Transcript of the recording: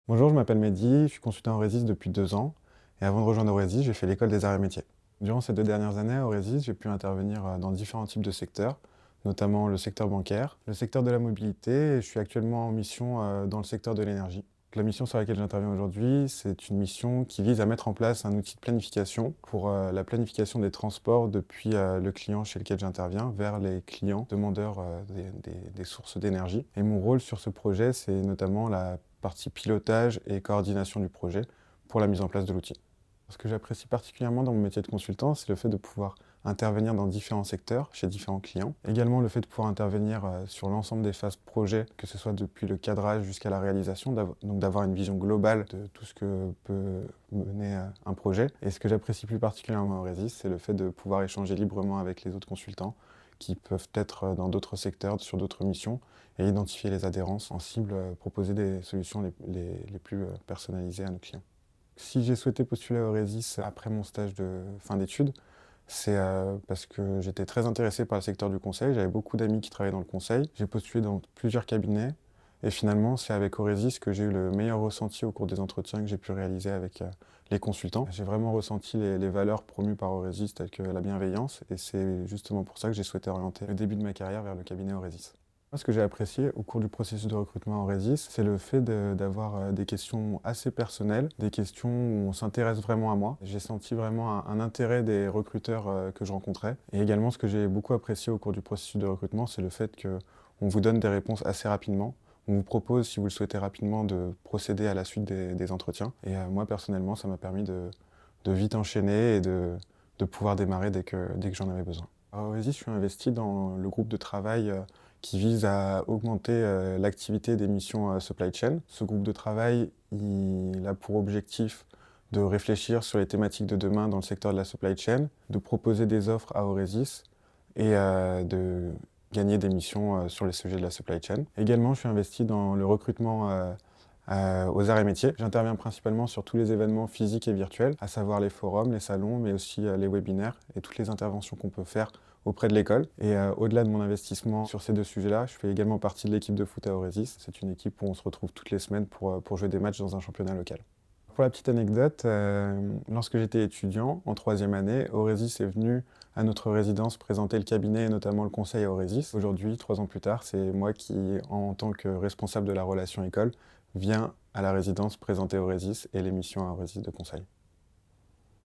Bonjour, je m'appelle Mehdi, je suis consultant Aurésis depuis 2 ans. Et avant de rejoindre Aurésis, j'ai fait l'école des arts et métiers. Durant ces 2 dernières années à Aurésis, j'ai pu intervenir dans différents types de secteurs, notamment le secteur bancaire, le secteur de la mobilité, et je suis actuellement en mission dans le secteur de l'énergie. La mission sur laquelle j'interviens aujourd'hui, c'est une mission qui vise à mettre en place un outil de planification pour la planification des transports depuis le client chez lequel j'interviens vers les clients demandeurs des sources d'énergie. Et mon rôle sur ce projet, c'est notamment la partie pilotage et coordination du projet pour la mise en place de l'outil. Ce que j'apprécie particulièrement dans mon métier de consultant, c'est le fait de pouvoir intervenir dans différents secteurs, chez différents clients. Également le fait de pouvoir intervenir sur l'ensemble des phases projet, que ce soit depuis le cadrage jusqu'à la réalisation, donc d'avoir une vision globale de tout ce que peut mener un projet. Et ce que j'apprécie plus particulièrement au Aurésis, c'est le fait de pouvoir échanger librement avec les autres consultants qui peuvent être dans d'autres secteurs, sur d'autres missions, et identifier les adhérences en cible, proposer des solutions les plus personnalisées à nos clients. Si j'ai souhaité postuler à Aurésis après mon stage de fin d'études, c'est parce que j'étais très intéressé par le secteur du conseil. J'avais beaucoup d'amis qui travaillaient dans le conseil. J'ai postulé dans plusieurs cabinets. Et finalement, c'est avec Aurésis que j'ai eu le meilleur ressenti au cours des entretiens que j'ai pu réaliser avec les consultants. J'ai vraiment ressenti les valeurs promues par Aurésis, telles que la bienveillance. Et c'est justement pour ça que j'ai souhaité orienter le début de ma carrière vers le cabinet Aurésis. Moi, ce que j'ai apprécié au cours du processus de recrutement en Aurésis, c'est le fait d'avoir des questions assez personnelles, des questions où on s'intéresse vraiment à moi. J'ai senti vraiment un intérêt des recruteurs que je rencontrais. Et également, ce que j'ai beaucoup apprécié au cours du processus de recrutement, c'est le fait qu'on vous donne des réponses assez rapidement. On vous propose, si vous le souhaitez rapidement, de procéder à la suite des entretiens. Et moi, personnellement, ça m'a permis de vite enchaîner et de pouvoir démarrer dès que j'en avais besoin. À Aurésis, je suis investi dans le groupe de travail qui vise à augmenter l'activité des missions supply chain. Ce groupe de travail, il a pour objectif de réfléchir sur les thématiques de demain dans le secteur de la supply chain, de proposer des offres à Aurésis et de gagner des missions sur les sujets de la supply chain. Également, je suis investi dans le recrutement aux arts et métiers. J'interviens principalement sur tous les événements physiques et virtuels, à savoir les forums, les salons, mais aussi les webinaires et toutes les interventions qu'on peut faire auprès de l'école. Et au-delà de mon investissement sur ces 2 sujets-là, je fais également partie de l'équipe de foot à Aurésis. C'est une équipe où on se retrouve toutes les semaines pour jouer des matchs dans un championnat local. Pour la petite anecdote, lorsque j'étais étudiant, en 3e année, Aurésis est venu à notre résidence présenter le cabinet et notamment le conseil à Aurésis. Aujourd'hui, 3 ans plus tard, c'est moi qui, en tant que responsable de la relation école, viens à la résidence présenter Aurésis et les missions à Aurésis de conseil.